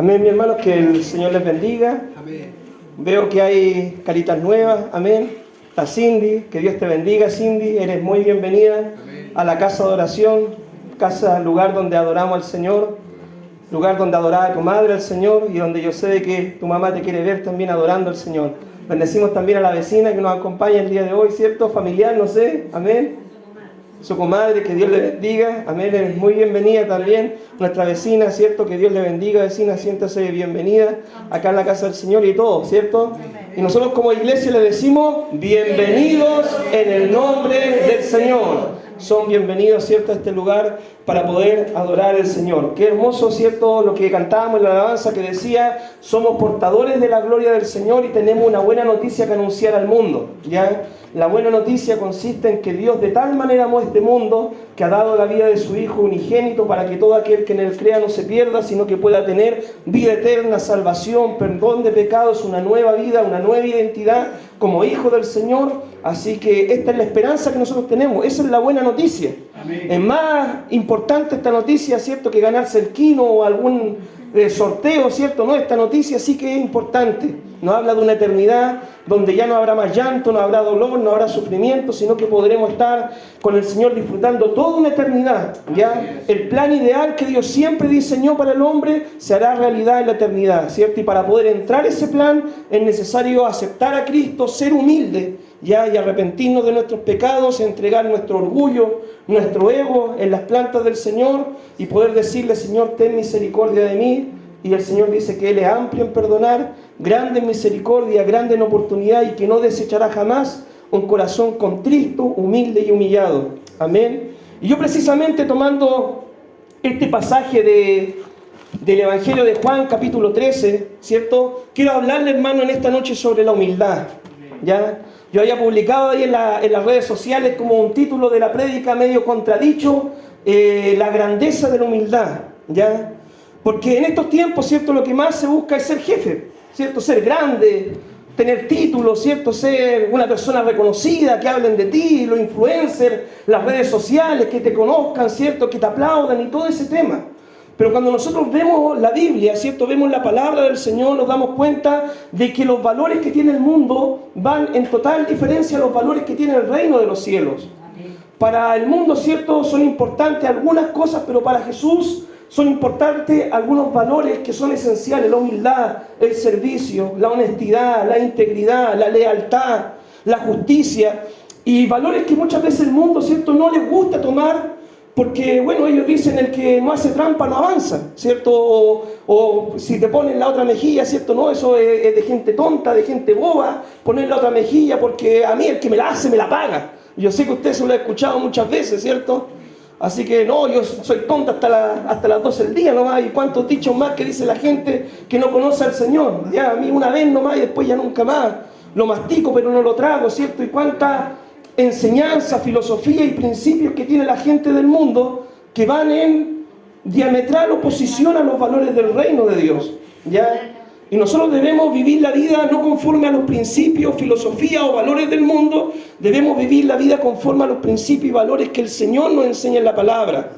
Amén, mis hermanos, que el Señor les bendiga. Amén. Veo que hay caritas nuevas. Amén. Está Cindy, que Dios te bendiga, Cindy. Eres muy bienvenida a la casa de oración, lugar donde adoramos al Señor, lugar donde adoraba a tu madre al Señor y donde yo sé que tu mamá te quiere ver también adorando al Señor. Bendecimos también a la vecina que nos acompaña el día de hoy, ¿cierto? Familiar, no sé. Amén. Su comadre, que Dios le bendiga. Amén. Eres muy bienvenida también. Nuestra vecina, ¿cierto? Que Dios le bendiga, vecina. Siéntase bienvenida acá en la casa del Señor y todo, ¿cierto? Y nosotros como iglesia le decimos, bienvenidos en el nombre del Señor. Son bienvenidos, ¿cierto?, a este lugar para poder adorar al Señor. Qué hermoso, ¿cierto?, lo que cantábamos en la alabanza que decía, somos portadores de la gloria del Señor y tenemos una buena noticia que anunciar al mundo, ¿ya? La buena noticia consiste en que Dios de tal manera amó este mundo que ha dado la vida de su Hijo unigénito para que todo aquel que en él crea no se pierda, sino que pueda tener vida eterna, salvación, perdón de pecados, una nueva vida, una nueva identidad como hijo del Señor. Así que esta es la esperanza que nosotros tenemos. Esa es la buena noticia. Amén. Es más importante esta noticia, ¿cierto?, que ganarse el quino o algún sorteo, ¿cierto? No, esta noticia sí que es importante. Nos habla de una eternidad donde ya no habrá más llanto, no habrá dolor, no habrá sufrimiento, sino que podremos estar con el Señor disfrutando toda una eternidad, ¿ya? El plan ideal que Dios siempre diseñó para el hombre se hará realidad en la eternidad, ¿cierto? Y para poder entrar a ese plan es necesario aceptar a Cristo, ser humilde, ¿ya? Y arrepentirnos de nuestros pecados, entregar nuestro orgullo, nuestro ego en las plantas del Señor y poder decirle, Señor, ten misericordia de mí. Y el Señor dice que Él es amplio en perdonar, grande en misericordia, grande en oportunidad y que no desechará jamás un corazón contrito, humilde y humillado. Amén. Y yo precisamente tomando este pasaje del Evangelio de Juan, capítulo 13, ¿cierto? Quiero hablarle, hermano, en esta noche sobre la humildad, ¿ya? Yo había publicado ahí en las redes sociales como un título de la prédica medio contradicho, la grandeza de la humildad, ¿ya? Porque en estos tiempos, ¿cierto?, lo que más se busca es ser jefe, ¿cierto? Ser grande, tener títulos, ¿cierto? Ser una persona reconocida, que hablen de ti, los influencers, las redes sociales, que te conozcan, ¿cierto?, que te aplaudan y todo ese tema. Pero cuando nosotros vemos la Biblia, ¿cierto?, vemos la palabra del Señor, nos damos cuenta de que los valores que tiene el mundo van en total diferencia a los valores que tiene el reino de los cielos. Para el mundo, ¿cierto?, son importantes algunas cosas, pero para Jesús son importantes algunos valores que son esenciales: la humildad, el servicio, la honestidad, la integridad, la lealtad, la justicia, y valores que muchas veces el mundo, ¿cierto?, no les gusta tomar porque, bueno, ellos dicen el que no hace trampa no avanza, ¿cierto? O si te ponen la otra mejilla, ¿cierto? No, eso es de gente tonta, de gente boba, poner la otra mejilla porque a mí el que me la hace me la paga. Yo sé que usted se lo ha escuchado muchas veces, ¿cierto? Así que no, yo soy tonta hasta las 12 del día nomás. Y cuántos dichos más que dice la gente que no conoce al Señor. Ya a mí una vez nomás y después ya nunca más. Lo mastico pero no lo trago, ¿cierto? Y cuánta enseñanza, filosofía y principios que tiene la gente del mundo que van en diametral oposición a los valores del reino de Dios, ¿ya? Y nosotros debemos vivir la vida no conforme a los principios, filosofía o valores del mundo. Debemos vivir la vida conforme a los principios y valores que el Señor nos enseña en la palabra.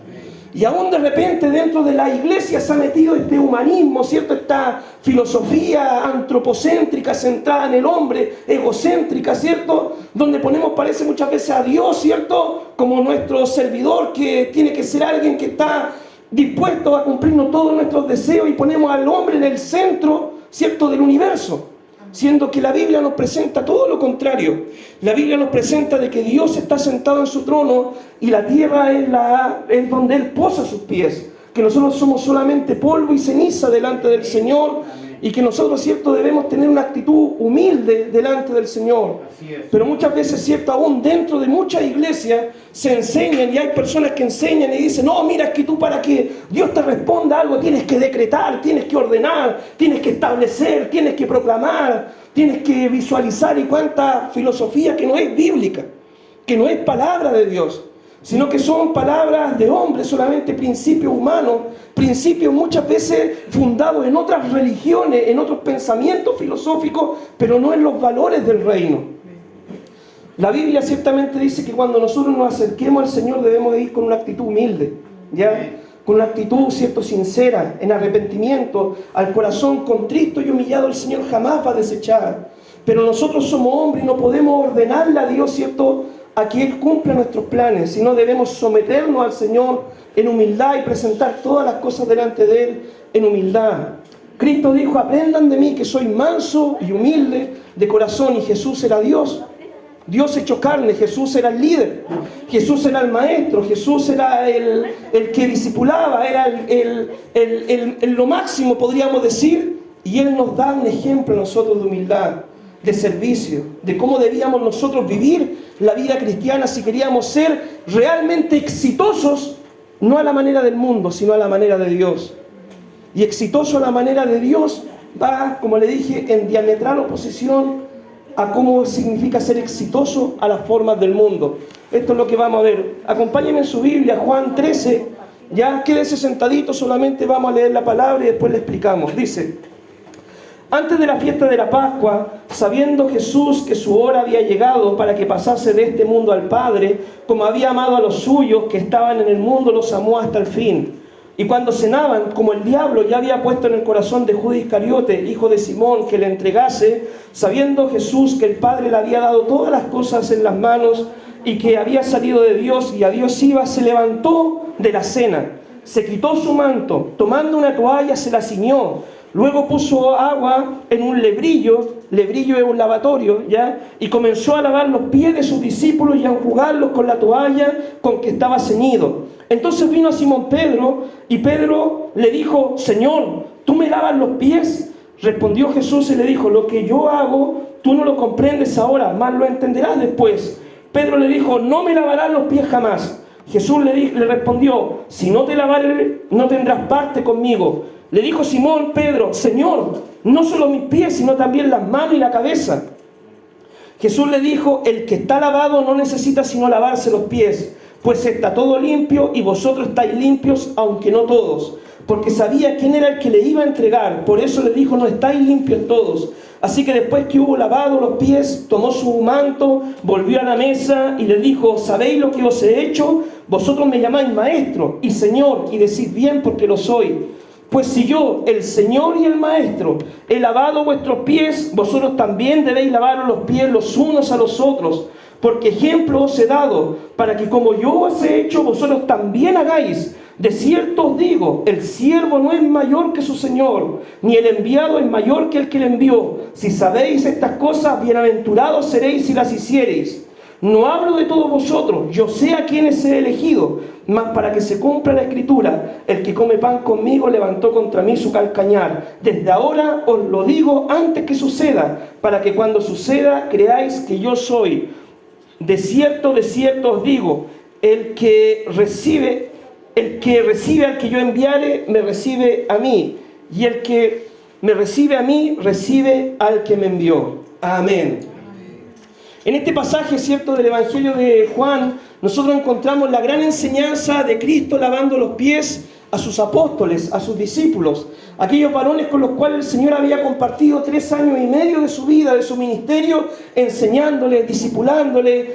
Y aún de repente dentro de la iglesia se ha metido este humanismo, ¿cierto? Esta filosofía antropocéntrica centrada en el hombre, egocéntrica, ¿cierto? Donde ponemos, parece muchas veces, a Dios, ¿cierto?, como nuestro servidor, que tiene que ser alguien que está dispuesto a cumplirnos todos nuestros deseos, y ponemos al hombre en el centro, ¿cierto?, del universo. Siendo que la Biblia nos presenta todo lo contrario. La Biblia nos presenta de que Dios está sentado en su trono y la tierra es donde Él posa sus pies. Que nosotros somos solamente polvo y ceniza delante del Señor y que nosotros, ¿cierto?, debemos tener una actitud humilde delante del Señor. Pero muchas veces, ¿cierto?, aún dentro de muchas iglesias se enseñan, y hay personas que enseñan y dicen, no, mira, es que tú para que Dios te responda algo tienes que decretar, tienes que ordenar, tienes que establecer, tienes que proclamar, tienes que visualizar, y cuánta filosofía que no es bíblica, que no es palabra de Dios, sino que son palabras de hombres, solamente principios humanos, principios muchas veces fundados en otras religiones, en otros pensamientos filosóficos, pero no en los valores del reino. La Biblia ciertamente dice que cuando nosotros nos acerquemos al Señor debemos de ir con una actitud humilde, ¿ya? con una actitud, ¿cierto?, sincera, en arrepentimiento, al corazón contrito y humillado, el Señor jamás va a desechar. Pero nosotros somos hombres y no podemos ordenarle a Dios, ¿cierto?, a que Él cumpla nuestros planes, sino debemos someternos al Señor en humildad y presentar todas las cosas delante de Él en humildad. Cristo dijo: aprendan de mí que soy manso y humilde de corazón. Y Jesús era Dios, Dios hecho carne. Jesús era el líder, Jesús era el maestro, Jesús era el que discipulaba, era lo máximo, podríamos decir. Y Él nos da un ejemplo a nosotros de humildad, de servicio, de cómo debíamos nosotros vivir la vida cristiana si queríamos ser realmente exitosos, no a la manera del mundo, sino a la manera de Dios. Y exitoso a la manera de Dios va, como le dije, en diametral oposición a cómo significa ser exitoso a las formas del mundo. Esto es lo que vamos a ver. Acompáñenme en su Biblia, Juan 13. Ya quédese sentadito, solamente vamos a leer la palabra y después le explicamos. Dice: antes de la fiesta de la Pascua, sabiendo Jesús que su hora había llegado para que pasase de este mundo al Padre, como había amado a los suyos que estaban en el mundo, los amó hasta el fin. Y cuando cenaban, como el diablo ya había puesto en el corazón de Judas Iscariote, hijo de Simón, que le entregase, sabiendo Jesús que el Padre le había dado todas las cosas en las manos y que había salido de Dios y a Dios iba, se levantó de la cena, se quitó su manto, tomando una toalla se la ciñó, luego puso agua en un lebrillo es un lavatorio, ¿ya? Y comenzó a lavar los pies de sus discípulos y a enjugarlos con la toalla con que estaba ceñido. Entonces vino a Simón Pedro, y Pedro le dijo: Señor, ¿tú me lavas los pies? Respondió Jesús y le dijo: lo que yo hago, tú no lo comprendes ahora, mas lo entenderás después. Pedro le dijo: no me lavarás los pies jamás. Jesús le respondió: si no te lavaré, no tendrás parte conmigo. Le dijo Simón Pedro: Señor, no solo mis pies, sino también las manos y la cabeza. Jesús le dijo: el que está lavado no necesita sino lavarse los pies, pues está todo limpio y vosotros estáis limpios, aunque no todos. Porque sabía quién era el que le iba a entregar, por eso le dijo: no estáis limpios todos. Así que después que hubo lavado los pies, tomó su manto, volvió a la mesa y le dijo: ¿sabéis lo que os he hecho? Vosotros me llamáis maestro y señor, y decís bien porque lo soy. Pues si yo, el Señor y el Maestro, he lavado vuestros pies, vosotros también debéis lavaros los pies los unos a los otros, porque ejemplo os he dado, para que como yo os he hecho, vosotros también hagáis. De cierto os digo, el siervo no es mayor que su Señor, ni el enviado es mayor que el que le envió. Si sabéis estas cosas, bienaventurados seréis si las hiciereis. No hablo de todos vosotros, yo sé a quienes he elegido, mas para que se cumpla la Escritura, el que come pan conmigo levantó contra mí su calcañar. Desde ahora os lo digo antes que suceda, para que cuando suceda creáis que yo soy. De cierto os digo, el que recibe al que yo enviare, me recibe a mí, y el que me recibe a mí, recibe al que me envió. Amén. En este pasaje, ¿cierto?, del Evangelio de Juan, nosotros encontramos la gran enseñanza de Cristo lavando los pies a sus apóstoles, a sus discípulos, aquellos varones con los cuales el Señor había compartido 3 años y medio de su vida, de su ministerio, enseñándoles, discipulándoles,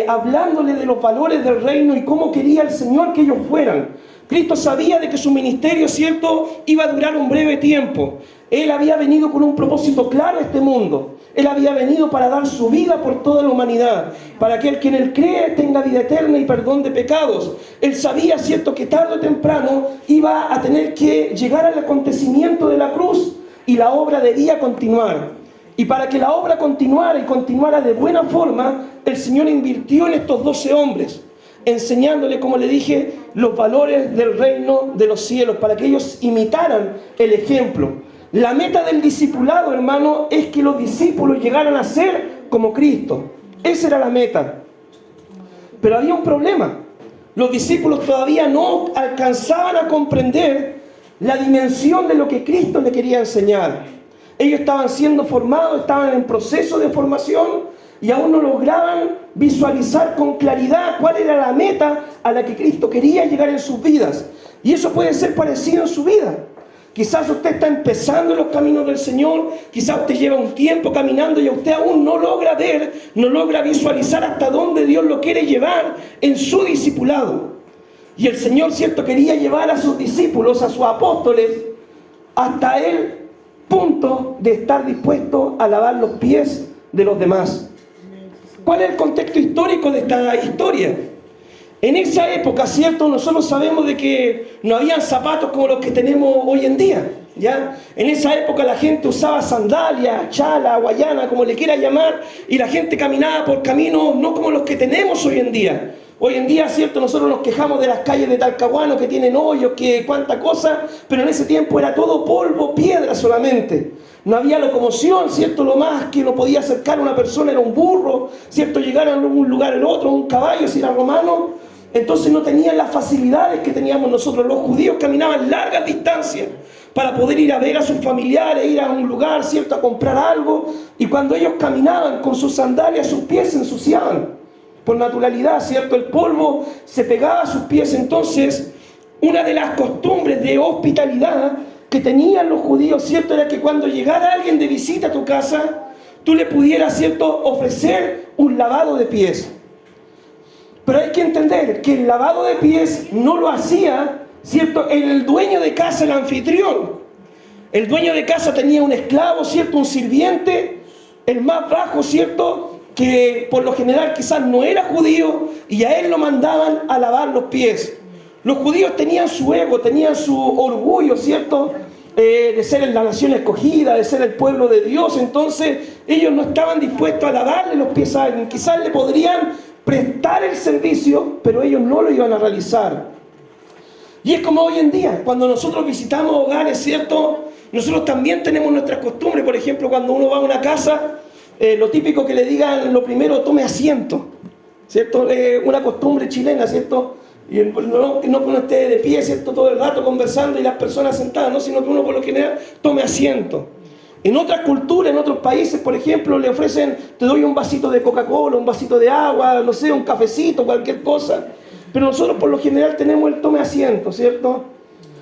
hablándoles de los valores del reino y cómo quería el Señor que ellos fueran. Cristo sabía de que su ministerio, ¿cierto?, iba a durar un breve tiempo. Él había venido con un propósito claro a este mundo. Él había venido para dar su vida por toda la humanidad, para que el que en Él cree tenga vida eterna y perdón de pecados. Él sabía, ¿cierto?, que tarde o temprano iba a tener que llegar al acontecimiento de la cruz y la obra debía continuar. Y para que la obra continuara y continuara de buena forma, el Señor invirtió en estos 12 hombres, enseñándole, como le dije, los valores del reino de los cielos, para que ellos imitaran el ejemplo. La meta del discipulado, hermano, es que los discípulos llegaran a ser como Cristo. Esa era la meta. Pero había un problema. Los discípulos todavía no alcanzaban a comprender la dimensión de lo que Cristo le quería enseñar. Ellos estaban siendo formados, estaban en proceso de formación y aún no lograban visualizar con claridad cuál era la meta a la que Cristo quería llegar en sus vidas. Y eso puede ser parecido en su vida. Quizás usted está empezando en los caminos del Señor, quizás usted lleva un tiempo caminando y usted aún no logra ver, no logra visualizar hasta dónde Dios lo quiere llevar en su discipulado. Y el Señor, ¿cierto?, quería llevar a sus discípulos, a sus apóstoles, hasta el punto de estar dispuesto a lavar los pies de los demás. ¿Cuál es el contexto histórico de esta historia? En esa época, ¿cierto?, nosotros sabemos de que no habían zapatos como los que tenemos hoy en día, ¿ya? En esa época la gente usaba sandalias, chala, guayana, como le quiera llamar, y la gente caminaba por caminos no como los que tenemos hoy en día. Hoy en día, ¿cierto?, nosotros nos quejamos de las calles de Talcahuano que tienen hoyos, que cuánta cosa, pero en ese tiempo era todo polvo, piedra solamente. No había locomoción, ¿cierto? Lo más que no podía acercar a una persona era un burro, ¿cierto? Llegar a un lugar al otro, un caballo, si era romano. Entonces no tenían las facilidades que teníamos nosotros. Los judíos caminaban largas distancias para poder ir a ver a sus familiares, ir a un lugar, ¿cierto?, a comprar algo. Y cuando ellos caminaban con sus sandalias, sus pies se ensuciaban. Por naturalidad, ¿cierto? El polvo se pegaba a sus pies. Entonces, una de las costumbres de hospitalidad que tenían los judíos, ¿cierto?, era que cuando llegara alguien de visita a tu casa, tú le pudieras, ¿cierto?, ofrecer un lavado de pies. Pero hay que entender que el lavado de pies no lo hacía, ¿cierto?, el dueño de casa, el anfitrión. El dueño de casa tenía un esclavo, ¿cierto?, un sirviente, el más bajo, ¿cierto?, que por lo general quizás no era judío, y a él lo mandaban a lavar los pies. Los judíos tenían su ego, tenían su orgullo, ¿cierto?, de ser la nación escogida, de ser el pueblo de Dios. Entonces ellos no estaban dispuestos a lavarle los pies a alguien. Quizás le podrían prestar el servicio, pero ellos no lo iban a realizar. Y es como hoy en día, cuando nosotros visitamos hogares, ¿cierto?, nosotros también tenemos nuestras costumbres. Por ejemplo, cuando uno va a una casa, lo típico que le digan, lo primero, tome asiento, ¿cierto? Una costumbre chilena, ¿cierto? Y no que uno esté de pie, ¿cierto?, todo el rato conversando y las personas sentadas, ¿no?, sino que uno por lo general tome asiento. En otras culturas, en otros países, por ejemplo, le ofrecen, te doy un vasito de Coca-Cola, un vasito de agua, no sé, un cafecito, cualquier cosa. Pero nosotros por lo general tenemos el tome asiento, ¿cierto?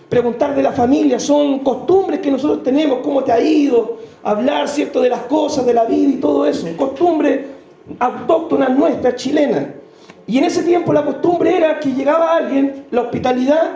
Preguntar de la familia, son costumbres que nosotros tenemos, cómo te ha ido, hablar, ¿cierto?, de las cosas, de la vida y todo eso. Costumbres autóctonas nuestras, chilenas. Y en ese tiempo la costumbre era que llegaba alguien, la hospitalidad,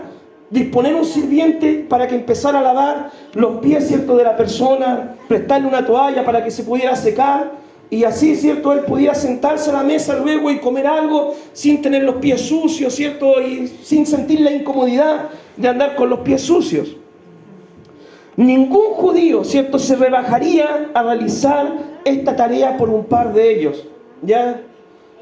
disponer un sirviente para que empezara a lavar los pies, ¿cierto?, de la persona, prestarle una toalla para que se pudiera secar, y así, ¿cierto?, él podía sentarse a la mesa luego y comer algo sin tener los pies sucios, ¿cierto?, y sin sentir la incomodidad de andar con los pies sucios. Ningún judío, ¿cierto?, se rebajaría a realizar esta tarea por un par de ellos, ¿ya?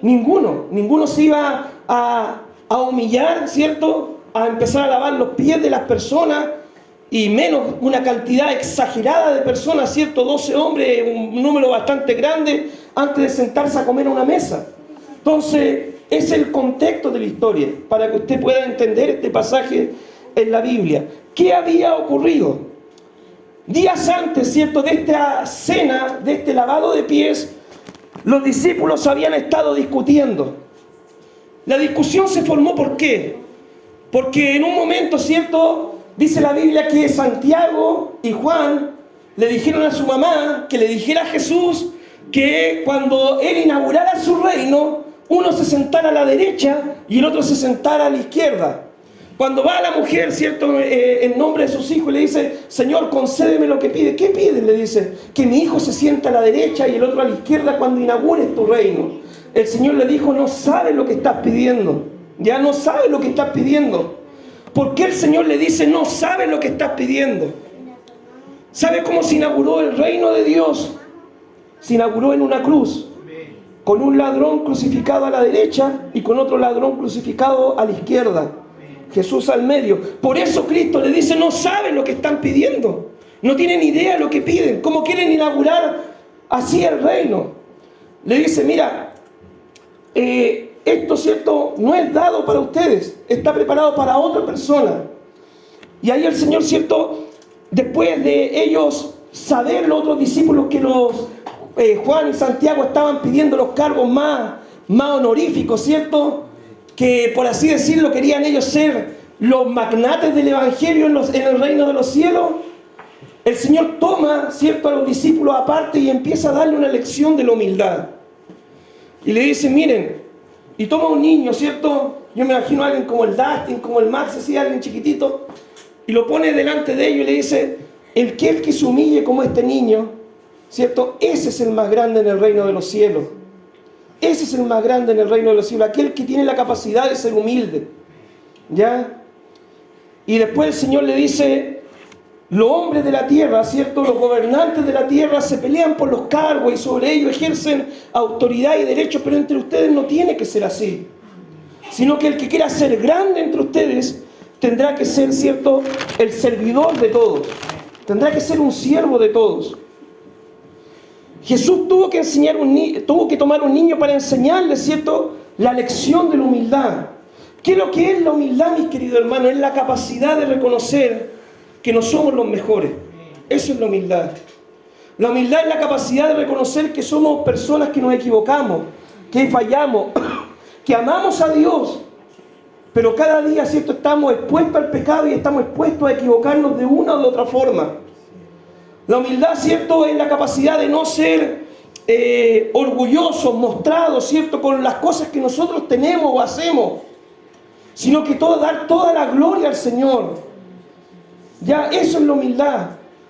Ninguno se iba a humillar, ¿cierto?, a empezar a lavar los pies de las personas, y menos una cantidad exagerada de personas, ¿cierto?, 12 hombres, un número bastante grande, antes de sentarse a comer a una mesa. Entonces, es el contexto de la historia, para que usted pueda entender este pasaje en la Biblia. ¿Qué había ocurrido? Días antes, ¿cierto?, de esta cena, de este lavado de pies, los discípulos habían estado discutiendo. La discusión se formó, ¿por qué? Porque en un momento, ¿cierto?, dice la Biblia que Santiago y Juan le dijeron a su mamá que le dijera a Jesús que cuando él inaugurara su reino, uno se sentara a la derecha y el otro se sentara a la izquierda. Cuando va la mujer, ¿cierto?, en nombre de sus hijos, le dice, Señor, concédeme lo que pide. ¿Qué pide? Le dice, que mi hijo se sienta a la derecha y el otro a la izquierda cuando inaugures tu reino. El Señor le dijo, no sabes lo que estás pidiendo. Ya no sabes lo que estás pidiendo. ¿Por qué el Señor le dice, no sabes lo que estás pidiendo? ¿Sabe cómo se inauguró el reino de Dios? Se inauguró en una cruz, con un ladrón crucificado a la derecha y con otro ladrón crucificado a la izquierda. Jesús al medio. Por eso Cristo le dice, no saben lo que están pidiendo. No tienen idea de lo que piden. ¿Cómo quieren inaugurar así el reino? Le dice, mira, esto, ¿cierto?, no es dado para ustedes. Está preparado para otra persona. Y ahí el Señor, ¿cierto?, después de ellos saber, los otros discípulos, que los Juan y Santiago estaban pidiendo los cargos más honoríficos, ¿cierto?, que por así decirlo querían ellos ser los magnates del evangelio en el reino de los cielos, el Señor toma, ¿cierto?, a los discípulos aparte y empieza a darle una lección de la humildad. Y le dice, miren, y toma un niño, ¿cierto?, Yo me imagino a alguien como el Dustin, como el Max, así, alguien chiquitito, y lo pone delante de ellos y le dice, el que se humille como este niño, ¿cierto? Ese es el más grande en el reino de los cielos. Ese es el más grande en el reino de los cielos, aquel que tiene la capacidad de ser humilde. ¿Ya? Y después el Señor le dice, los hombres de la tierra, ¿cierto? Los gobernantes de la tierra se pelean por los cargos y sobre ellos ejercen autoridad y derechos, pero entre ustedes no tiene que ser así. Sino que el que quiera ser grande entre ustedes tendrá que ser, ¿cierto?, el servidor de todos. Tendrá que ser un siervo de todos. Jesús tuvo que tomar un niño para enseñarle, ¿cierto?, la lección de la humildad. ¿Qué es lo que es la humildad, mis queridos hermanos? Es la capacidad de reconocer que no somos los mejores. Eso es la humildad. La humildad es la capacidad de reconocer que somos personas que nos equivocamos, que fallamos, que amamos a Dios, pero cada día, ¿cierto?, estamos expuestos al pecado y estamos expuestos a equivocarnos de una o de otra forma. La humildad, ¿cierto?, es la capacidad de no ser orgullosos, mostrados, ¿cierto?, con las cosas que nosotros tenemos o hacemos, sino que dar toda la gloria al Señor. Ya, eso es la humildad.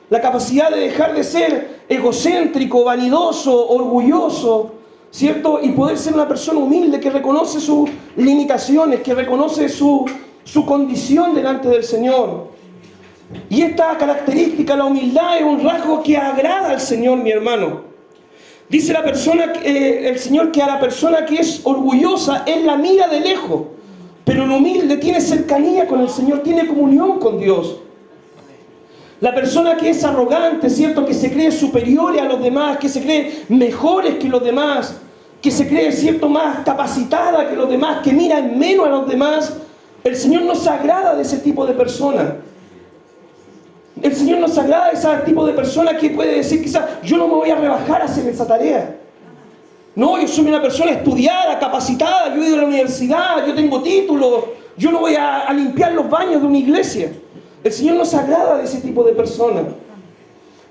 La capacidad de dejar de ser egocéntrico, vanidoso, orgulloso, ¿cierto? Y poder ser una persona humilde que reconoce sus limitaciones, que reconoce su condición delante del Señor. Y esta característica, la humildad, es un rasgo que agrada al Señor, mi hermano. Dice el Señor que a la persona que es orgullosa, Él la mira de lejos. Pero el humilde tiene cercanía con el Señor, tiene comunión con Dios. La persona que es arrogante, ¿cierto?, que se cree superior a los demás, que se cree mejores que los demás, que se cree, ¿cierto?, más capacitada que los demás, que mira en menos a los demás, el Señor no se agrada de ese tipo de persona. El Señor no se agrada de ese tipo de persona que puede decir quizás, yo no me voy a rebajar a hacer esa tarea. No, yo soy una persona estudiada, capacitada, yo he ido a la universidad, yo tengo títulos, yo no voy a limpiar los baños de una iglesia. El Señor no se agrada de ese tipo de persona.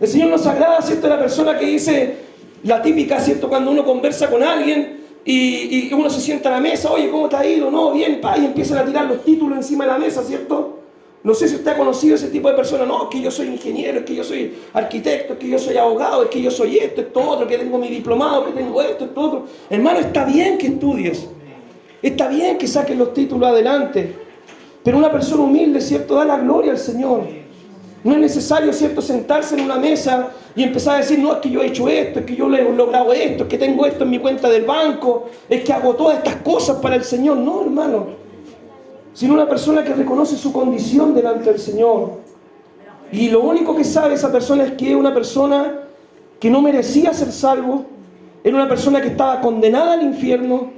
El Señor no se agrada, ¿cierto?, de la persona que dice, la típica, ¿cierto?, cuando uno conversa con alguien y uno se sienta a la mesa, oye, ¿cómo te ha ido? No, bien, y empiezan a tirar los títulos encima de la mesa, ¿cierto? No sé si usted ha conocido ese tipo de personas. No, es que yo soy ingeniero, es que yo soy arquitecto, es que yo soy abogado, es que yo soy esto, esto, otro, que tengo mi diplomado, que tengo esto, esto, otro. Hermano, está bien que estudies. Está bien que saques los títulos adelante. Pero una persona humilde, ¿cierto?, da la gloria al Señor. No es necesario, ¿cierto?, sentarse en una mesa y empezar a decir, no, es que yo he hecho esto, es que yo he logrado esto, es que tengo esto en mi cuenta del banco, es que hago todas estas cosas para el Señor. No, hermano. Sino una persona que reconoce su condición delante del Señor. Y lo único que sabe esa persona es que es una persona que no merecía ser salvo, era una persona que estaba condenada al infierno,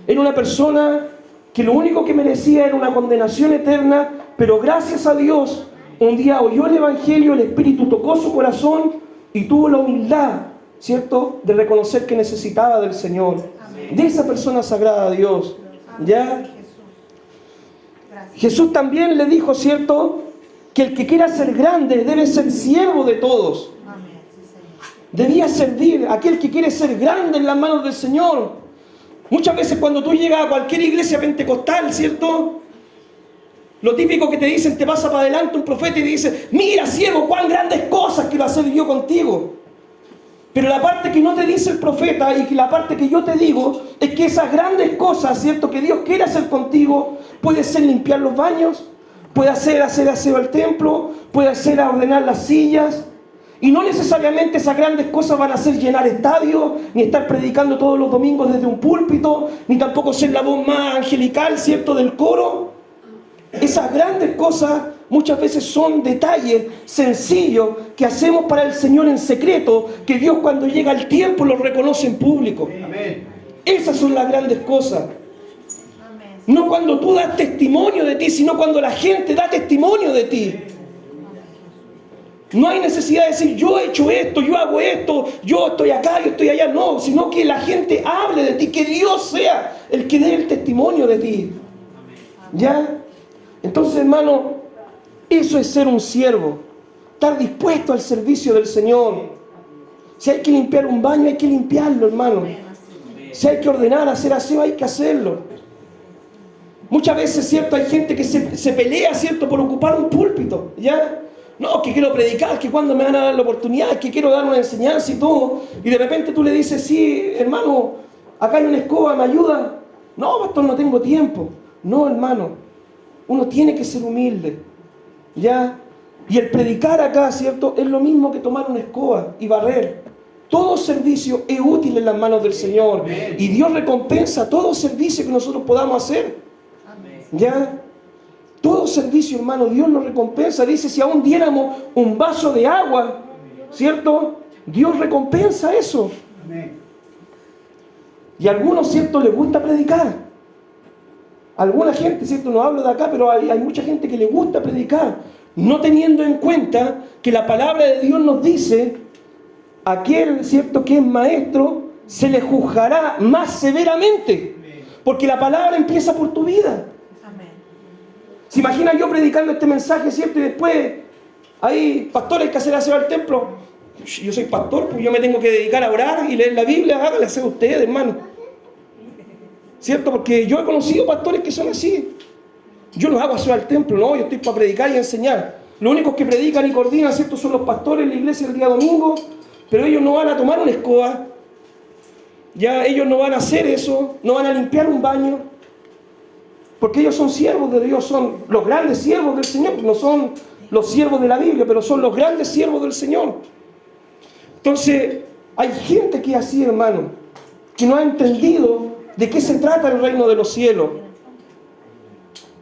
era una persona que lo único que merecía era una condenación eterna, pero gracias a Dios, un día oyó el Evangelio, el Espíritu tocó su corazón y tuvo la humildad, ¿cierto?, de reconocer que necesitaba del Señor. Amén. De esa persona sagrada a Dios. Amén. ¿Ya? Jesús también le dijo, ¿cierto?, que el que quiera ser grande debe ser siervo de todos. Debía servir a aquel que quiere ser grande en las manos del Señor. Muchas veces cuando tú llegas a cualquier iglesia pentecostal, ¿cierto?, lo típico que te dicen, te pasa para adelante un profeta y te dice, mira, siervo, cuán grandes cosas quiero hacer yo contigo. Pero la parte que no te dice el profeta y que la parte que yo te digo es que esas grandes cosas, ¿cierto?, que Dios quiere hacer contigo, puede ser limpiar los baños, puede ser hacer aseo al templo, puede ser ordenar las sillas. Y no necesariamente esas grandes cosas van a ser llenar estadios, ni estar predicando todos los domingos desde un púlpito, ni tampoco ser la voz más angelical, ¿cierto?, del coro. Esas grandes cosas muchas veces son detalles sencillos que hacemos para el Señor en secreto, que Dios cuando llega el tiempo los reconoce en público. Amén. Esas son las grandes cosas. Amén. No cuando tú das testimonio de ti, sino cuando la gente da testimonio de ti. No hay necesidad de decir, yo he hecho esto, yo hago esto, yo estoy acá, yo estoy allá. No, sino que la gente hable de ti, que Dios sea el que dé el testimonio de ti. ¿Ya? Entonces, hermano, eso es ser un siervo. Estar dispuesto al servicio del Señor. Si hay que limpiar un baño, hay que limpiarlo, hermano. Si hay que ordenar, hacer aseo, hay que hacerlo. Muchas veces, ¿cierto? Hay gente que se pelea, ¿cierto? Por ocupar un púlpito, ¿ya? No, que quiero predicar, que cuando me van a dar la oportunidad, que quiero dar una enseñanza y todo. Y de repente tú le dices, sí, hermano, acá hay una escoba, ¿me ayuda? No, pastor, no tengo tiempo. No, hermano, uno tiene que ser humilde, ¿ya? Y el predicar acá, ¿cierto? Es lo mismo que tomar una escoba y barrer. Todo servicio es útil en las manos del Señor. Y Dios recompensa todo servicio que nosotros podamos hacer. ¿Ya? Todo servicio, hermano, Dios nos recompensa. Dice, si aún diéramos un vaso de agua, ¿cierto? Dios recompensa eso. Y a algunos, ¿cierto?, les gusta predicar. Alguna gente, ¿cierto?, no hablo de acá, pero hay mucha gente que le gusta predicar, no teniendo en cuenta que la palabra de Dios nos dice, aquel, ¿cierto?, que es maestro, se le juzgará más severamente. Porque la palabra empieza por tu vida. ¿Se imagina yo predicando este mensaje, ¿cierto? Y después, hay pastores que hacer aseo al templo. Yo soy pastor, pues yo me tengo que dedicar a orar y leer la Biblia. Háganle aseo a ustedes, hermano. ¿Cierto? Porque yo he conocido pastores que son así. Yo no hago aseo al templo, no, yo estoy para predicar y enseñar. Los únicos que predican y coordinan, ¿cierto?, son los pastores en la iglesia el día domingo, pero ellos no van a tomar una escoba. Ya ellos no van a hacer eso, no van a limpiar un baño. Porque ellos son siervos de Dios, son los grandes siervos del Señor. No son los siervos de la Biblia, pero son los grandes siervos del Señor. Entonces, hay gente que es así, hermano, que no ha entendido de qué se trata el reino de los cielos.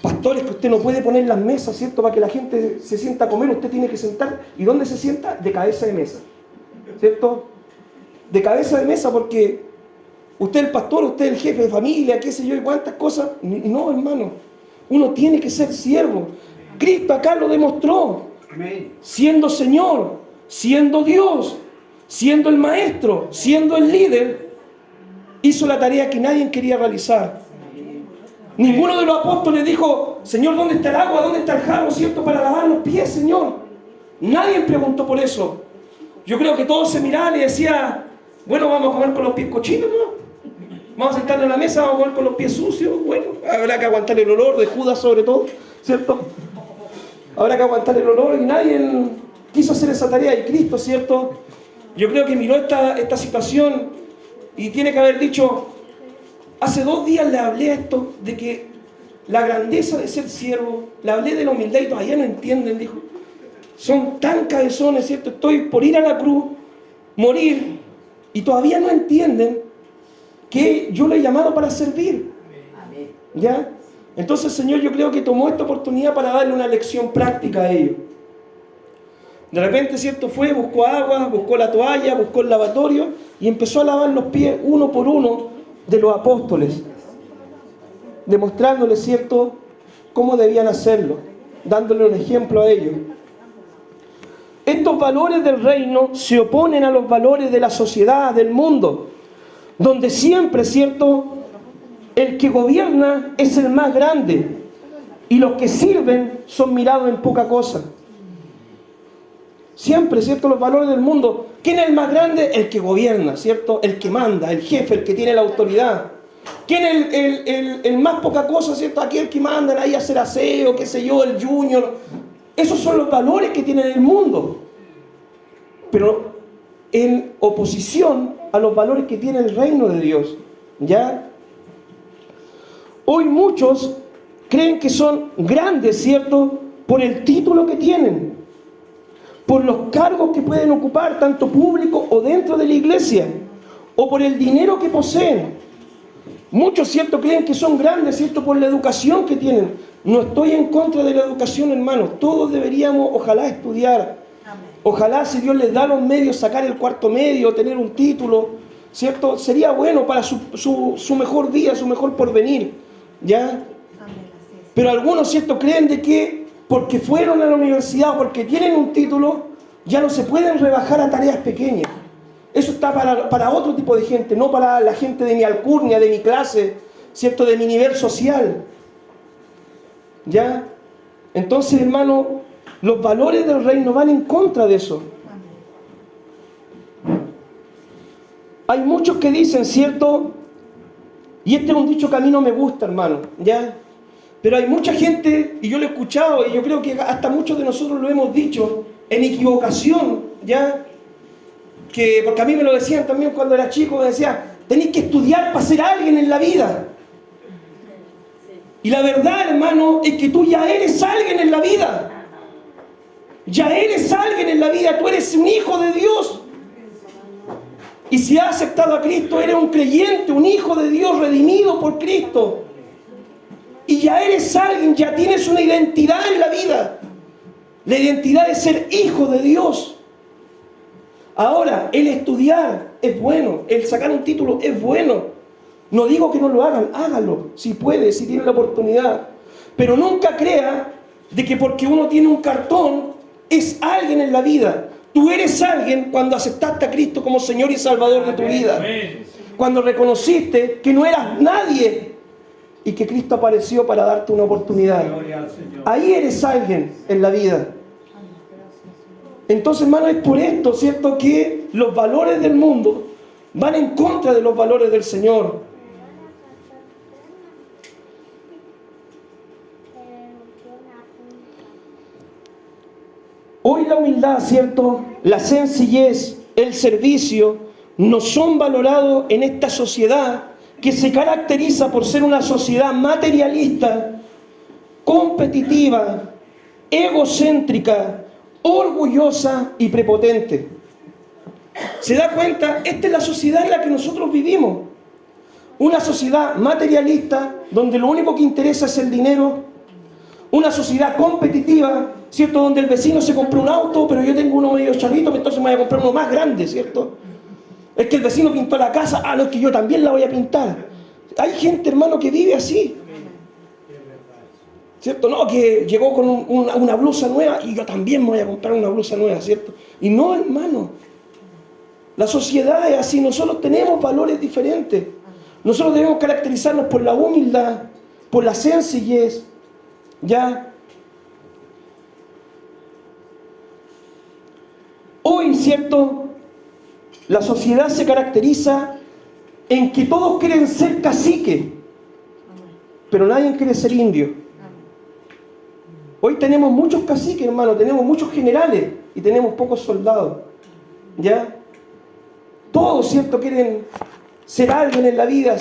Pastores, que usted no puede poner las mesas, ¿cierto?, para que la gente se sienta a comer, usted tiene que sentar. ¿Y dónde se sienta? De cabeza de mesa, ¿cierto? De cabeza de mesa, porque usted es el pastor, usted es el jefe de familia, qué sé yo, y cuántas cosas. No, hermano. Uno tiene que ser siervo. Cristo acá lo demostró. Siendo Señor, siendo Dios, siendo el maestro, siendo el líder, hizo la tarea que nadie quería realizar. Ninguno de los apóstoles dijo, Señor, ¿dónde está el agua? ¿Dónde está el jarro, cierto, para lavar los pies, Señor? Nadie preguntó por eso. Yo creo que todos se miraban y decían, bueno, vamos a comer con los pies cochinos, ¿no? Vamos a sentarnos en la mesa, vamos a comer con los pies sucios. Bueno, habrá que aguantar el olor de Judas sobre todo, ¿cierto? Habrá que aguantar el olor y nadie quiso hacer esa tarea. Y Cristo, ¿cierto? Yo creo que miró esta situación y tiene que haber dicho, hace 2 días le hablé a esto de que la grandeza de ser siervo, le hablé de la humildad y todavía no entienden, dijo. Son tan cabezones, ¿cierto? Estoy por ir a la cruz, morir, y todavía no entienden que yo lo he llamado para servir. ¿Ya? Entonces el Señor, yo creo que tomó esta oportunidad para darle una lección práctica a ellos. De repente, ¿cierto? Fue, buscó agua, buscó la toalla, buscó el lavatorio y empezó a lavar los pies uno por uno de los apóstoles, demostrándoles, ¿cierto?, cómo debían hacerlo, dándole un ejemplo a ellos. Estos valores del reino se oponen a los valores de la sociedad, del mundo, donde siempre, ¿cierto?, el que gobierna es el más grande y los que sirven son mirados en poca cosa. Siempre, ¿cierto?, los valores del mundo. ¿Quién es el más grande? El que gobierna, ¿cierto? El que manda, el jefe, el que tiene la autoridad. ¿Quién es el más poca cosa, ¿cierto? Aquel que mandan ahí a hacer aseo, qué sé yo, el junior. Esos son los valores que tiene el mundo. Pero en oposición a los valores que tiene el reino de Dios. ¿Ya? Hoy muchos creen que son grandes, ¿cierto?, por el título que tienen, por los cargos que pueden ocupar, tanto público o dentro de la iglesia, o por el dinero que poseen. Muchos, ¿cierto?, creen que son grandes, ¿cierto?, por la educación que tienen. No estoy en contra de la educación, hermanos. Todos deberíamos, ojalá, estudiar. Ojalá, si Dios les da los medios, sacar el 4º medio, tener un título, ¿cierto? Sería bueno para su mejor día, su mejor porvenir, ¿ya? Pero algunos, ¿cierto?, creen de que porque fueron a la universidad o porque tienen un título, ya no se pueden rebajar a tareas pequeñas. Eso está para otro tipo de gente, no para la gente de mi alcurnia, de mi clase, ¿cierto?, de mi nivel social, ¿ya? Entonces, hermano, los valores del reino van en contra de eso. Hay muchos que dicen, ¿cierto? Y este es un dicho que a mí no me gusta, hermano, ¿ya? Pero hay mucha gente, y yo lo he escuchado, y yo creo que hasta muchos de nosotros lo hemos dicho, en equivocación, ¿ya? Porque a mí me lo decían también cuando era chico, me decían, tenéis que estudiar para ser alguien en la vida. Y la verdad, hermano, es que tú ya eres alguien en la vida. Ya eres alguien en la vida, tú eres un hijo de Dios. Y si has aceptado a Cristo, eres un creyente, un hijo de Dios redimido por Cristo. Y ya eres alguien, ya tienes una identidad en la vida. La identidad de ser hijo de Dios. Ahora, el estudiar es bueno, el sacar un título es bueno. No digo que no lo hagan, háganlo, si puede, si tiene la oportunidad. Pero nunca crea de que porque uno tiene un cartón, es alguien en la vida. Tú eres alguien cuando aceptaste a Cristo como Señor y Salvador de tu vida. Cuando reconociste que no eras nadie y que Cristo apareció para darte una oportunidad. Ahí eres alguien en la vida. Entonces, hermano, es por esto, ¿cierto?, que los valores del mundo van en contra de los valores del Señor. Hoy la humildad, ¿cierto?, la sencillez, el servicio, no son valorados en esta sociedad que se caracteriza por ser una sociedad materialista, competitiva, egocéntrica, orgullosa y prepotente. ¿Se da cuenta? Esta es la sociedad en la que nosotros vivimos. Una sociedad materialista donde lo único que interesa es el dinero. Una sociedad competitiva, ¿cierto?, donde el vecino se compró un auto, pero yo tengo uno medio chavito, entonces me voy a comprar uno más grande, ¿cierto? Es que el vecino pintó la casa, no, es que yo también la voy a pintar. Hay gente, hermano, que vive así, ¿cierto? No, que llegó con una blusa nueva y yo también me voy a comprar una blusa nueva, ¿cierto? Y no, hermano, la sociedad es así, nosotros tenemos valores diferentes. Nosotros debemos caracterizarnos por la humildad, por la sencillez, ¿ya? Hoy, ¿cierto?, la sociedad se caracteriza en que todos quieren ser cacique, pero nadie quiere ser indio. Hoy tenemos muchos caciques, hermano, tenemos muchos generales y tenemos pocos soldados, ¿ya? Todos, ¿cierto?, quieren ser alguien en la vida,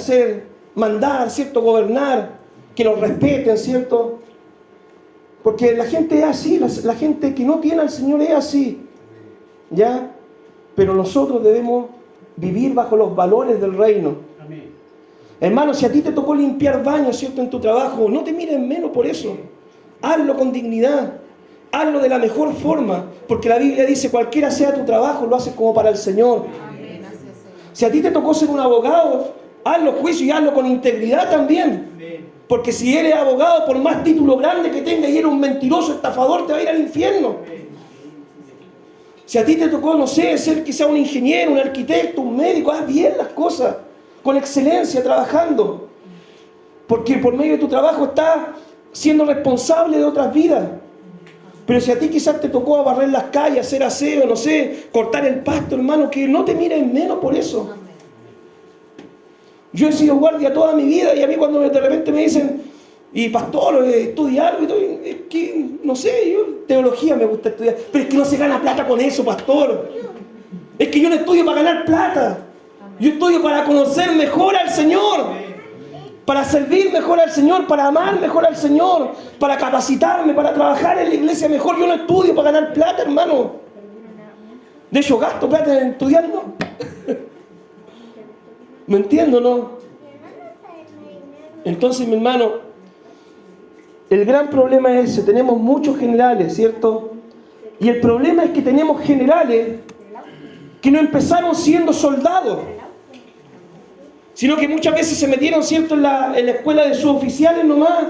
mandar, ¿cierto?, gobernar, que los respeten, ¿cierto? Porque la gente es así, la gente que no tiene al Señor es así, ¿ya? Pero nosotros debemos vivir bajo los valores del reino. Amén. Hermano, si a ti te tocó limpiar baños, ¿cierto?, en tu trabajo, no te miren menos por eso. Hazlo con dignidad, hazlo de la mejor forma, porque la Biblia dice, cualquiera sea tu trabajo, lo haces como para el Señor. Amén. Si a ti te tocó ser un abogado, hazlo juicio y hazlo con integridad también. Amén. Porque si eres abogado, por más título grande que tengas y eres un mentiroso, estafador, te va a ir al infierno. Amén. Si a ti te tocó, no sé, ser quizá un ingeniero, un arquitecto, un médico, haz bien las cosas, con excelencia, trabajando. Porque por medio de tu trabajo estás siendo responsable de otras vidas. Pero si a ti quizás te tocó barrer las calles, hacer aseo, no sé, cortar el pasto, hermano, que no te miren menos por eso. Yo he sido guardia toda mi vida y a mí cuando de repente me dicen, y pastor, estudia algo y todo, es que, no sé, yo teología me gusta estudiar, pero es que no se gana plata con eso, pastor. Es que yo no estudio para ganar plata, yo estudio para conocer mejor al Señor, para servir mejor al Señor, para amar mejor al Señor, para capacitarme, para trabajar en la iglesia mejor. Yo no estudio para ganar plata, hermano. De hecho, gasto plata en estudiando. ¿Me entiendo, no? Entonces, mi hermano, el gran problema es ese, tenemos muchos generales, ¿cierto? Y el problema es que tenemos generales que no empezaron siendo soldados, sino que muchas veces se metieron, ¿cierto?, en la escuela de suboficiales nomás,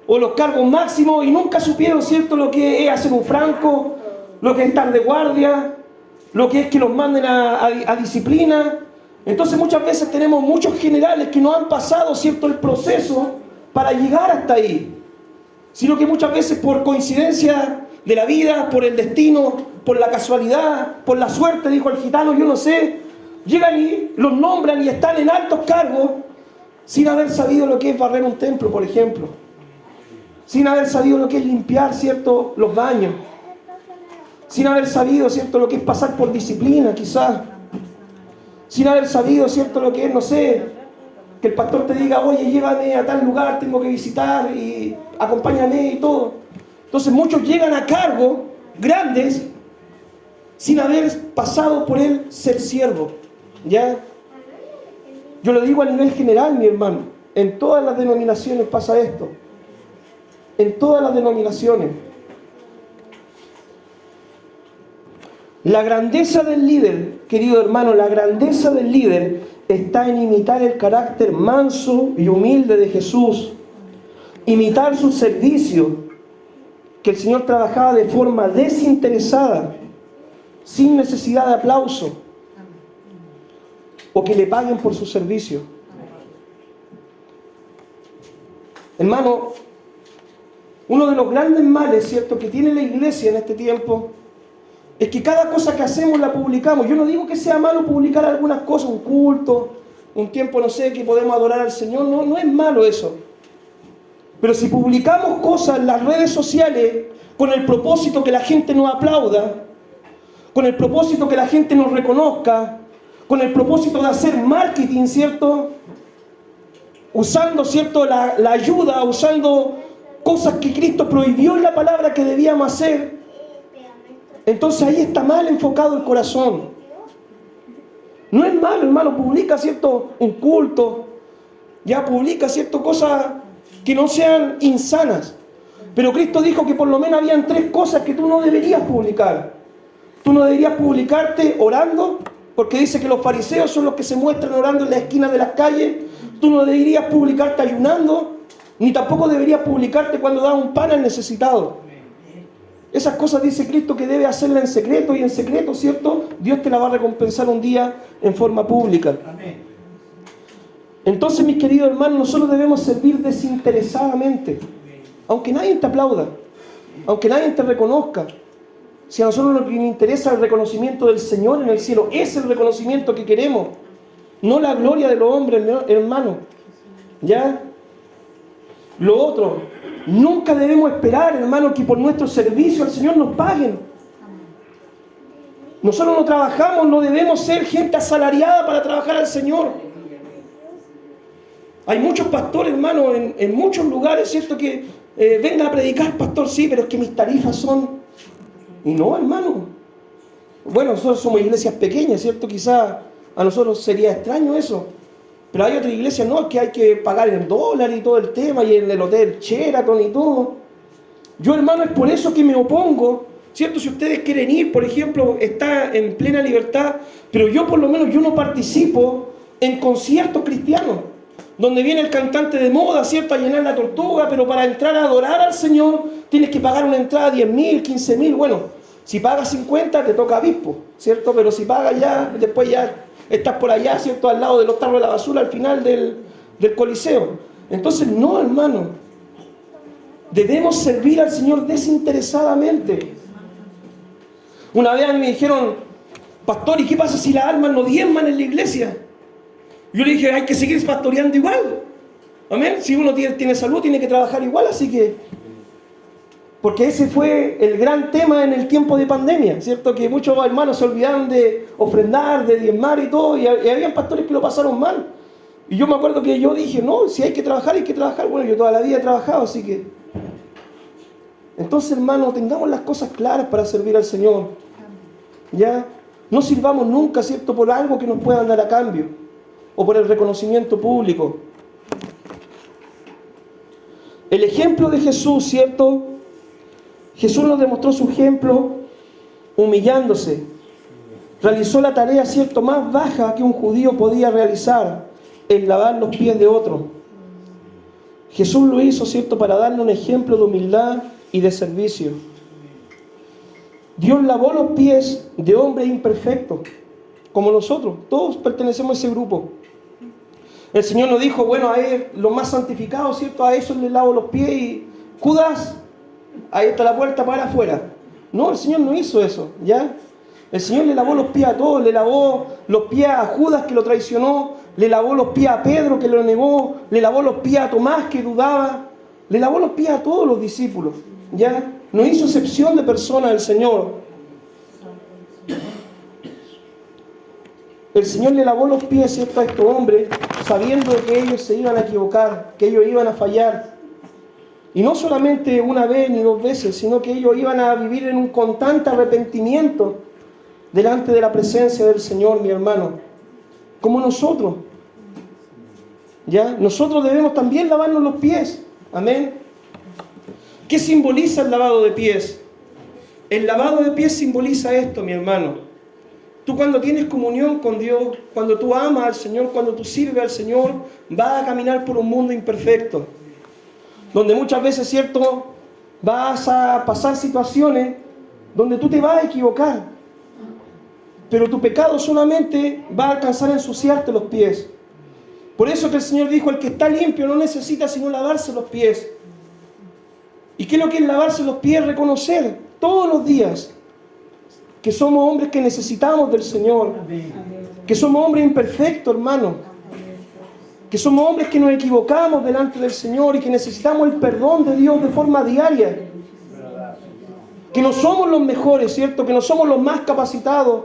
o los cargos máximos, y nunca supieron, ¿cierto?, lo que es hacer un franco, lo que es estar de guardia, lo que es que los manden a disciplina. Entonces muchas veces tenemos muchos generales que no han pasado, ¿cierto?, el proceso para llegar hasta ahí, sino que muchas veces por coincidencia de la vida, por el destino, por la casualidad, por la suerte, dijo el gitano, yo no sé, llegan y los nombran y están en altos cargos sin haber sabido lo que es barrer un templo, por ejemplo. sin haber sabido lo que es limpiar, ¿cierto?, los baños, sin haber sabido, ¿cierto?, lo que es pasar por disciplina, quizás, sin haber sabido, ¿cierto?, lo que es, no sé, que el pastor te diga, oye, llévame a tal lugar, tengo que visitar y acompáñame y todo. Entonces muchos llegan a cargos grandes sin haber pasado por el ser siervo, ¿ya? Yo lo digo a nivel general, mi hermano, en todas las denominaciones pasa esto, en todas las denominaciones. La grandeza del líder, querido hermano, la grandeza del líder está en imitar el carácter manso y humilde de Jesús, imitar su servicio, que el Señor trabajaba de forma desinteresada, sin necesidad de aplauso, o que le paguen por su servicio. Hermano, uno de los grandes males, ¿cierto?, que tiene la iglesia en este tiempo, es que cada cosa que hacemos la publicamos. Yo no digo que sea malo publicar algunas cosas, un culto, un tiempo, no sé, que podemos adorar al Señor, no es malo eso. Pero si publicamos cosas en las redes sociales con el propósito que la gente nos aplauda, con el propósito que la gente nos reconozca, con el propósito de hacer marketing, ¿cierto?, usando, ¿cierto?, la ayuda, usando cosas que Cristo prohibió en la palabra que debíamos hacer, entonces ahí está mal enfocado el corazón. No es malo, hermano, publica, ¿cierto?, un culto, ya publica, ¿cierto?, cosas que no sean insanas. Pero Cristo dijo que por lo menos habían 3 cosas que tú no deberías publicar. Tú no deberías publicarte orando, porque dice que los fariseos son los que se muestran orando en las esquinas de las calles. Tú no deberías publicarte ayunando, ni tampoco deberías publicarte cuando das un pan al necesitado. Esas cosas dice Cristo que debe hacerla en secreto, y en secreto, ¿cierto?, Dios te la va a recompensar un día en forma pública. Entonces, mis queridos hermanos, nosotros debemos servir desinteresadamente, aunque nadie te aplauda, aunque nadie te reconozca. Si a nosotros lo que nos interesa es el reconocimiento del Señor en el cielo, es el reconocimiento que queremos, no la gloria de los hombres, hermano. ¿Ya? Lo otro, nunca debemos esperar, hermano, que por nuestro servicio al Señor nos paguen. Nosotros no trabajamos, no debemos ser gente asalariada para trabajar al Señor. Hay muchos pastores, hermano, en muchos lugares, ¿cierto?, que vengan a predicar, pastor, sí, pero es que mis tarifas son... Y no, hermano. Bueno, nosotros somos iglesias pequeñas, ¿cierto? Quizás a nosotros sería extraño eso. Pero hay otras iglesias, no, que hay que pagar en dólar y todo el tema, y en el hotel Sheraton y todo. Yo, hermano, es por eso que me opongo, ¿cierto? Si ustedes quieren ir, por ejemplo, está en plena libertad, pero yo por lo menos yo no participo en conciertos cristianos, donde viene el cantante de moda, ¿cierto?, a llenar la tortuga, pero para entrar a adorar al Señor tienes que pagar una entrada de 10.000, 15.000, bueno, si pagas 50 te toca obispo, ¿cierto? Pero si pagas ya, después ya estás por allá, ¿cierto?, al lado de los tarros de la basura, al final del coliseo. Entonces, no, hermano, debemos servir al Señor desinteresadamente. Una vez me dijeron, pastor, ¿y qué pasa si las almas no diezman en la iglesia? Yo le dije, hay que seguir pastoreando igual. Amén. Si uno tiene salud, tiene que trabajar igual, así que... Porque ese fue el gran tema en el tiempo de pandemia, ¿cierto? Que muchos hermanos se olvidaron de ofrendar, de diezmar y todo, y habían pastores que lo pasaron mal. Y yo me acuerdo que yo dije, no, si hay que trabajar, hay que trabajar. Bueno, yo toda la vida he trabajado, así que... Entonces, hermano, tengamos las cosas claras para servir al Señor. ¿Ya? No sirvamos nunca, ¿cierto?, por algo que nos puedan dar a cambio, o por el reconocimiento público. El ejemplo de Jesús, ¿cierto? Jesús nos demostró su ejemplo humillándose. Realizó la tarea, ¿cierto?, más baja que un judío podía realizar, el lavar los pies de otro. Jesús lo hizo, ¿cierto?, para darnos un ejemplo de humildad y de servicio. Dios lavó los pies de hombres imperfectos, como nosotros. Todos pertenecemos a ese grupo. El Señor nos dijo, bueno, a él, los más santificados, ¿cierto?, a esos les lavo los pies, y Judas, ahí está la puerta para afuera. No, el Señor no hizo eso, ¿ya? El Señor le lavó los pies a todos, le lavó los pies a Judas, que lo traicionó, le lavó los pies a Pedro, que lo negó, le lavó los pies a Tomás, que dudaba, Le lavó los pies a todos los discípulos, ¿ya? No hizo excepción de personas el Señor. El Señor le lavó los pies, ¿cierto?, a estos hombres, sabiendo que ellos se iban a equivocar, que ellos iban a fallar. Y no solamente una vez ni dos veces, sino que ellos iban a vivir en un constante arrepentimiento delante de la presencia del Señor, mi hermano. Como nosotros. ¿Ya? Nosotros debemos también lavarnos los pies. Amén. ¿Qué simboliza el lavado de pies? El lavado de pies simboliza esto, mi hermano. Tú cuando tienes comunión con Dios, cuando tú amas al Señor, cuando tú sirves al Señor, vas a caminar por un mundo imperfecto. Donde muchas veces, ¿cierto?, vas a pasar situaciones donde tú te vas a equivocar. Pero tu pecado solamente va a alcanzar a ensuciarte los pies. Por eso que el Señor dijo, el que está limpio no necesita sino lavarse los pies. ¿Y qué es lo que es lavarse los pies? Reconocer todos los días que somos hombres que necesitamos del Señor. Que somos hombres imperfectos, hermano. Que somos hombres que nos equivocamos delante del Señor y que necesitamos el perdón de Dios de forma diaria. Que no somos los mejores, ¿cierto? Que no somos los más capacitados.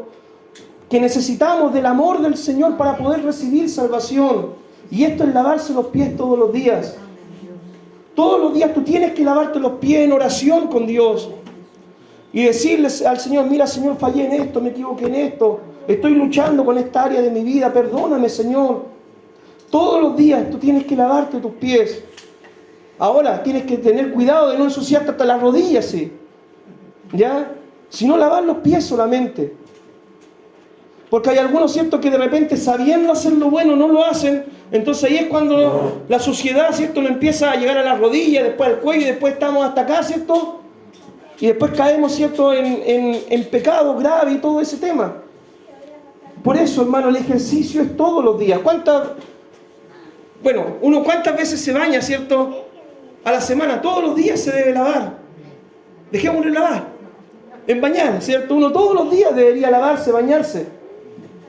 Que necesitamos del amor del Señor para poder recibir salvación. Y esto es lavarse los pies todos los días. Todos los días tú tienes que lavarte los pies en oración con Dios. Y decirle al Señor, mira Señor, fallé en esto, me equivoqué en esto. Estoy luchando con esta área de mi vida, perdóname Señor. Todos los días tú tienes que lavarte tus pies. Ahora tienes que tener cuidado de no ensuciarte hasta las rodillas, ¿sí? ¿Ya? Si no, lavar los pies solamente. Porque hay algunos, ¿cierto?, que de repente sabiendo hacer lo bueno no lo hacen. Entonces ahí es cuando la suciedad, ¿cierto?, nos empieza a llegar a las rodillas, después al cuello y después estamos hasta acá, ¿cierto? Y después caemos, ¿cierto?, en pecado grave y todo ese tema. Por eso, hermano, el ejercicio es todos los días. ¿Cuántas veces se baña, ¿cierto?, a la semana? Todos los días se debe lavar. Dejémosle lavar. En bañar, ¿cierto? Uno todos los días debería lavarse, bañarse.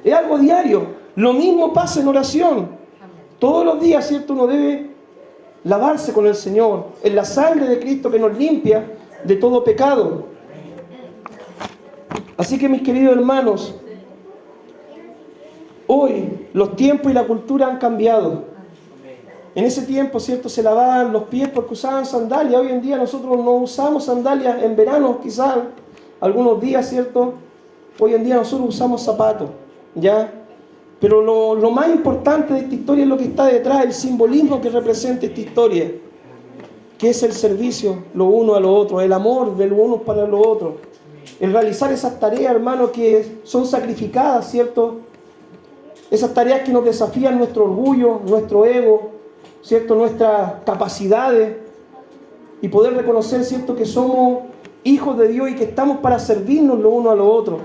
Es algo diario. Lo mismo pasa en oración. Todos los días, ¿cierto?, uno debe lavarse con el Señor. En la sangre de Cristo que nos limpia de todo pecado. Así que, mis queridos hermanos, hoy los tiempos y la cultura han cambiado. En ese tiempo, ¿cierto?, se lavaban los pies porque usaban sandalias. Hoy en día nosotros no usamos sandalias. En verano, quizás, algunos días, ¿cierto? Hoy en día nosotros usamos zapatos, ¿ya? Pero lo más importante de esta historia es lo que está detrás, el simbolismo que representa esta historia, que es el servicio lo uno a lo otro, el amor de los unos para los otros, el realizar esas tareas, hermanos, que son sacrificadas, ¿cierto? Esas tareas que nos desafían nuestro orgullo, nuestro ego, ¿cierto?, nuestras capacidades, y poder reconocer, ¿cierto?, que somos hijos de Dios y que estamos para servirnos lo uno a lo otro,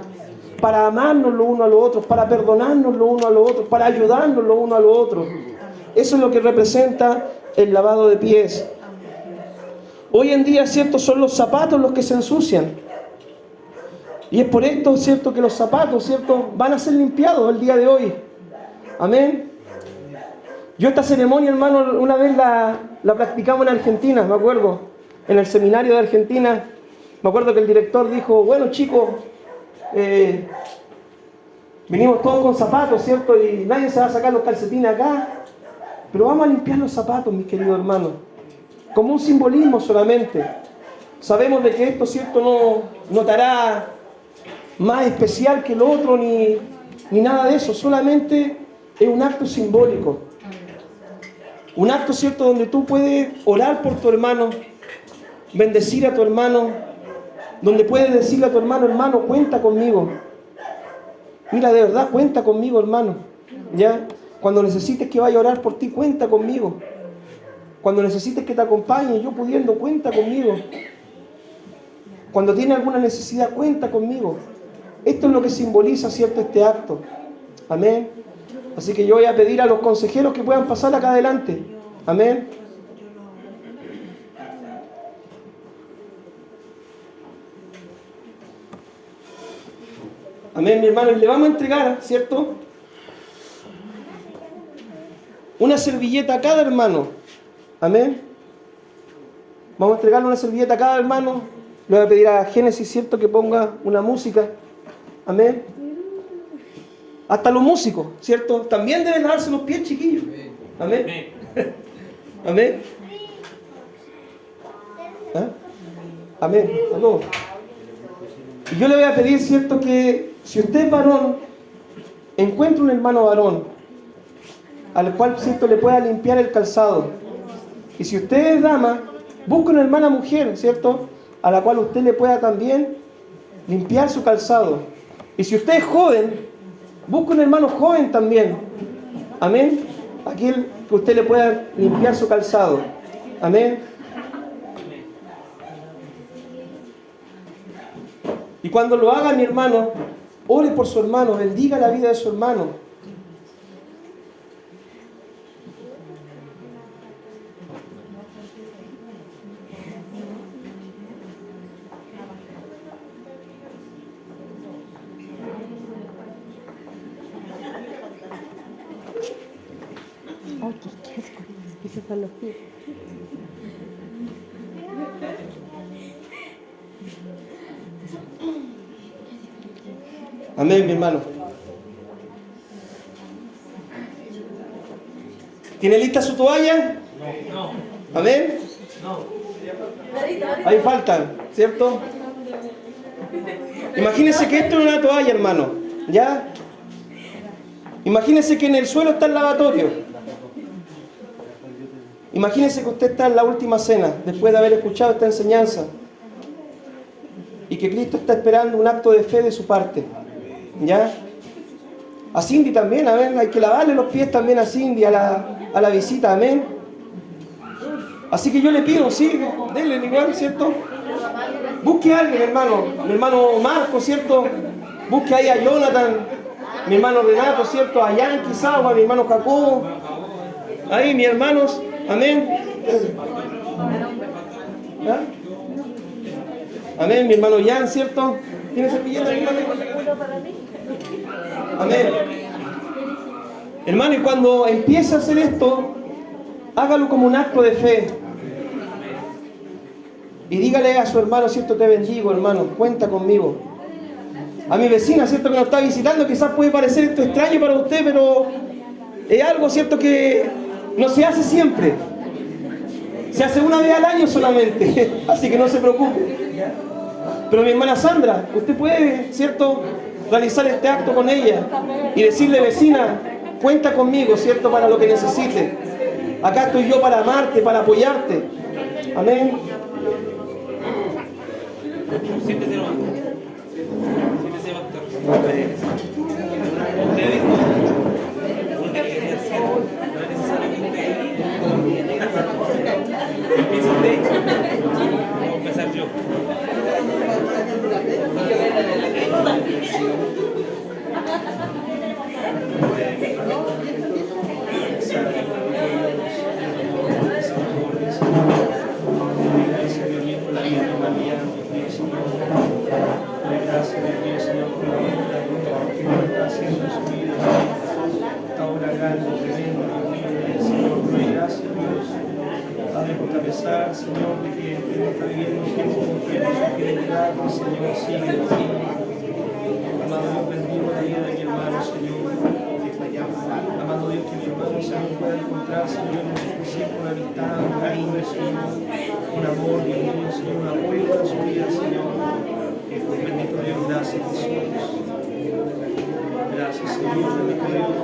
para amarnos lo uno a lo otro, para perdonarnos lo uno a lo otro, para ayudarnos lo uno a lo otro. Eso es lo que representa el lavado de pies. Hoy en día, ¿cierto?, son los zapatos los que se ensucian. Y es por esto, ¿cierto?, que los zapatos, ¿cierto?, van a ser limpiados el día de hoy. Amén. Yo esta ceremonia, hermano, una vez la practicamos en Argentina, me acuerdo, en el seminario de Argentina. Me acuerdo que el director dijo, bueno chicos, venimos todos con zapatos, ¿cierto? Y nadie se va a sacar los calcetines acá, pero vamos a limpiar los zapatos, mis queridos hermanos, como un simbolismo solamente. Sabemos de que esto, ¿cierto?, no te hará más especial que el otro, ni nada de eso, solamente es un acto simbólico. Un acto, ¿cierto?, donde tú puedes orar por tu hermano, bendecir a tu hermano, donde puedes decirle a tu hermano, hermano, cuenta conmigo. Mira, de verdad, cuenta conmigo, hermano. ¿Ya? Cuando necesites que vaya a orar por ti, cuenta conmigo. Cuando necesites que te acompañe, yo pudiendo, cuenta conmigo. Cuando tienes alguna necesidad, cuenta conmigo. Esto es lo que simboliza, ¿cierto?, este acto. Amén. Así que yo voy a pedir a los consejeros que puedan pasar acá adelante. Amén. Amén, mi hermano. Y le vamos a entregar, ¿cierto?, una servilleta a cada hermano. Amén. Vamos a entregarle una servilleta a cada hermano. Le voy a pedir a Génesis, ¿cierto?, que ponga una música. Amén. Hasta los músicos, ¿cierto?, también deben lavarse los pies, chiquillos. Amén. Amén. ¿Ah? Amén. A todos. Y yo le voy a pedir, ¿cierto?, que si usted es varón, encuentre un hermano varón al cual, ¿cierto?, le pueda limpiar el calzado. Y si usted es dama, busque una hermana mujer, ¿cierto?, a la cual usted le pueda también limpiar su calzado. Y si usted es joven, busque un hermano joven también. Amén. Aquel que usted le pueda limpiar su calzado. Amén. Y cuando lo haga, mi hermano, ore por su hermano, bendiga la vida de su hermano. Los pies. Amén, mi hermano. ¿Tiene lista su toalla? No. Amén. No. Ahí faltan, ¿cierto? Imagínense que esto es una toalla, hermano. ¿Ya? Imagínense que en el suelo está el lavatorio. Imagínese que usted está en la última cena, después de haber escuchado esta enseñanza, y que Cristo está esperando un acto de fe de su parte. ¿Ya? A Cindy también, amén. Hay que lavarle los pies también a Cindy, a la visita, amén. Así que yo le pido, sí, denle igual, ¿cierto? Busque a alguien, hermano. Mi hermano Marco, ¿cierto? Busque ahí a Jonathan, mi hermano Renato, ¿cierto? A Jan quizá, o a mi hermano Jacobo. Ahí, mis hermanos. Amén. ¿Ah? Amén, mi hermano Jan, ¿cierto? ¿Tiene servilleta, hermano? Amén. Hermano, y cuando empiece a hacer esto, hágalo como un acto de fe. Y dígale a su hermano, ¿cierto? Te bendigo, hermano, cuenta conmigo. A mi vecina, ¿cierto?, que nos está visitando, quizás puede parecer esto extraño para usted, pero es algo, ¿cierto?, que no se hace siempre. Se hace una vez al año solamente. Así que no se preocupe. Pero mi hermana Sandra, usted puede, ¿cierto?, realizar este acto con ella y decirle, vecina, cuenta conmigo, ¿cierto?, para lo que necesite. Acá estoy yo para amarte, para apoyarte. Amén. Siéntese, pastor. Usted dijo, usted quería hacer, no es necesario que usted empiece usted, voy a empezar yo. Gracias de Dios, Señor, por la vida que nos está haciendo en su vida. Esta obra grande, tremenda, Señor, por la gracia, Dios. Padre, porque a pesar, Señor, de que está viviendo un tiempo que no se quiere llegar, Señor, sigue aquí. Amado Dios, bendigo la vida de mi hermano, Señor. Amado Dios, que mi hermano, Señor, pueda encontrar, Señor, en nosotros siempre una amistad, un cariño, Señor, un amor, Dios mío, Señor, un apoyo para su vida, Señor. Bendito Dios, gracias Jesús. Gracias Señor, bendito Dios.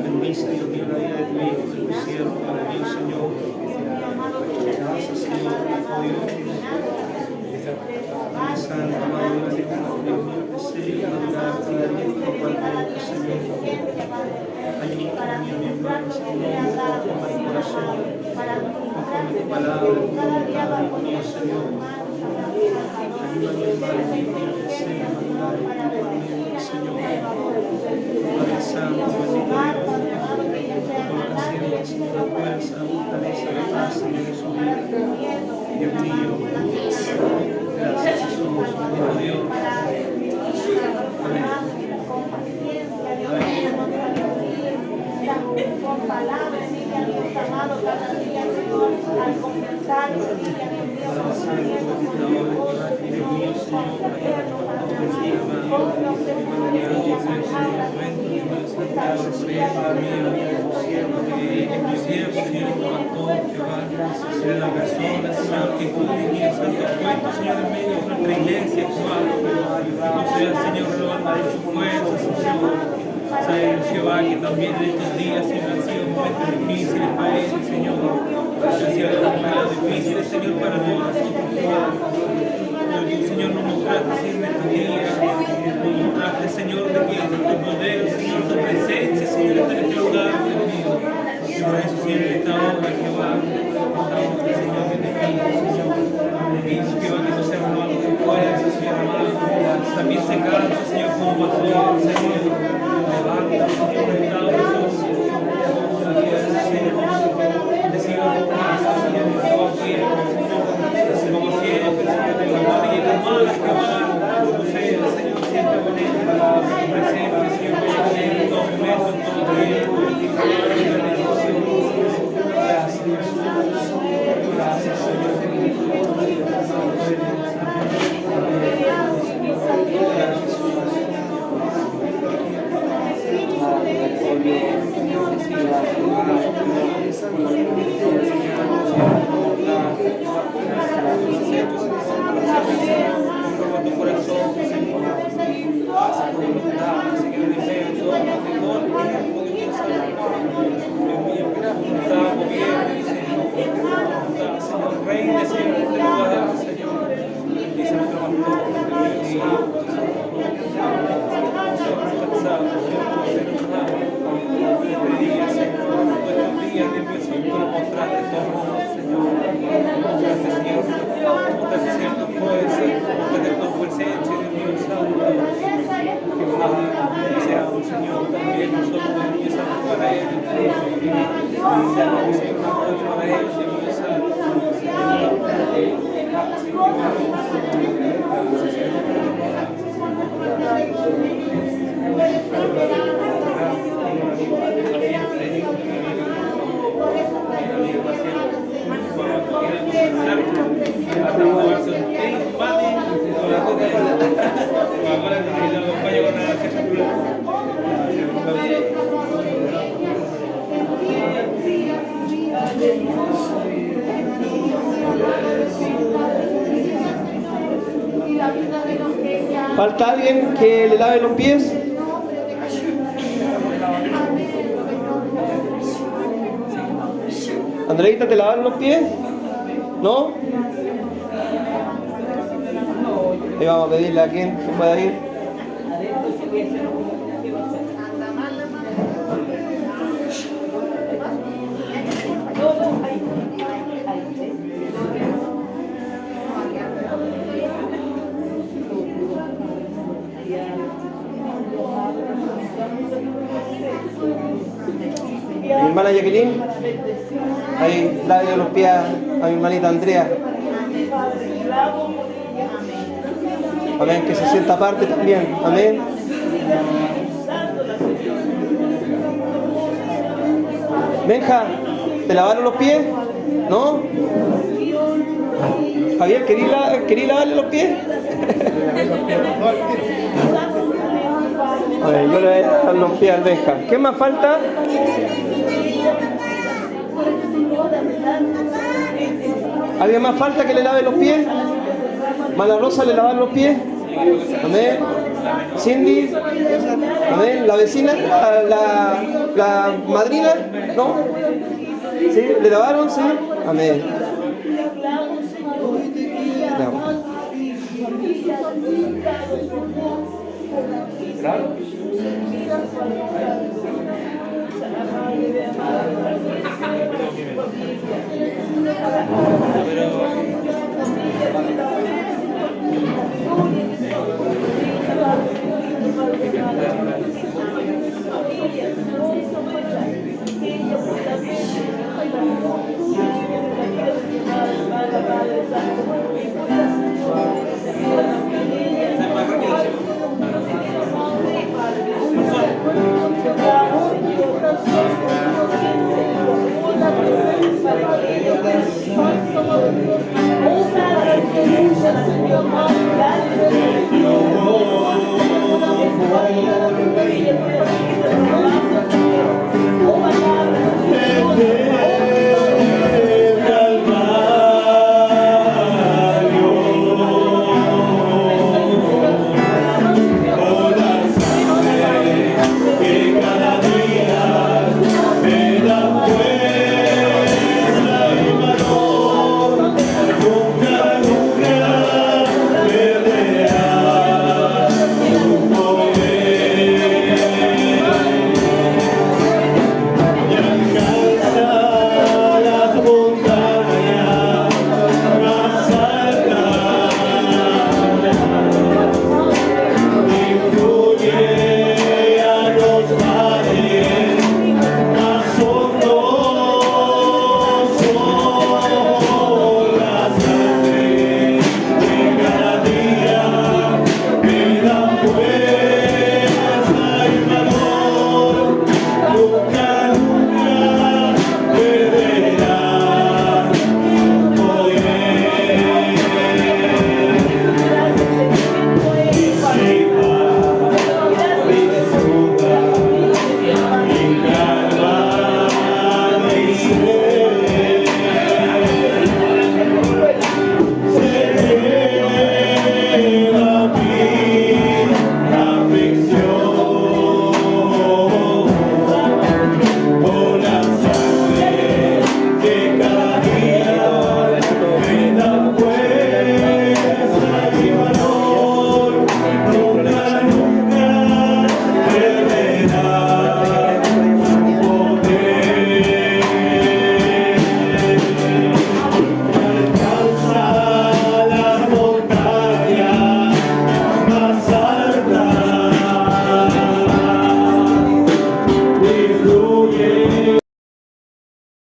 Bendice Dios mío la vida de tu Hijo, de tu siervo, Dios mío Señor. Gracias Señor, bendito Dios. Padre Santo, amado Dios, Dios mío, que sea madurar cada día por cual te Señor. Ayúdame, mi hermano, Señor, conforme a tu corazón, conforme a tu palabra, tu voluntad, Dios mío Señor. Ayúdame, hermano, que sea madurar en Señor. Padre Santo, bendito Dios, coloca siempre, Señor, la fuerza, la fortaleza, la paz, Señor, en su vida. Dios mío, gracias Jesús, bendito Dios. Amén. Con palabras, Dios amado, cada día, Señor, al comenzar la persona, Señor, que cuide, mi Santo, cuento, Señor, en medio de nuestra iglesia actual. Conceda, Señor, renovando su fuerza, Señor. Sabe, Jehová, que también en estos días, Señor, han sido momentos difíciles para él, Señor. Han sido momentos difíciles, Señor, para todos nosotros, Jehová. Pero tú, Señor, nos mostraste, Señor, en estos días. Nos mostraste, Señor, de que tu poder, Señor, tu presencia, Señor, está en este lugar, Dios mío. Y por eso, Señor, en esta hora, Jehová, Señor, que te pido, Señor, Jehová, que tú seas renovando su fuerza, Señor amado. También se cansa, Señor, como pastor, Señor. Levanta, Señor, restaura Jesús. Señor, te sigo con casa, Señor, como siempre, Señor. Como siempre, Señor, en la gloria y en las malas, Jehová. Tú seas, Señor, siempre con él. Presente, Señor, con él en todo momento, en todo tiempo. Gracias, Señor. Tu corazón, Señor, hace tu voluntad, Señor, deseo todo lo que todo el tiempo de Dios, Dios mío, que tu voluntad gobierne, Señor, que tu voluntad, Señor, reine, Señor, en este lugar, Señor, dice nuestro pastor, Dios mío, cansados, Señor, este día, Señor, nuestros días, Dios mío, Señor, tú nos mostraste todo, Señor, mostraste, Señor, mostraste, Señor, tu fuerza, mostraste tu presencia, Dios mío, Santo, que deseamos, Señor, también nosotros, Dios mío, Santo, para él, Señor, apoyo para él, Dios mío, Santo, ¿Falta alguien que le lave los pies? Andreita, ¿te lavaron los pies? ¿No? Ahí vamos a pedirle a quien se pueda ir. Mi hermana Jacqueline, ahí lave los pies a mi hermanita Andrea. Amén, que se sienta aparte también. Amén. Benja, ¿te lavaron los pies? ¿No? Javier, ¿querí lavarle los pies? A ver, yo le voy a lavar los pies al Benja. ¿Qué más falta? ¿Alguien más falta que le lave los pies? Mana Rosa, ¿le lavan los pies? Amén. Cindy, amén. La vecina, la madrina, ¿no? ¿Sí? ¿Le lavaron? Sí. Amén. Claro. Pero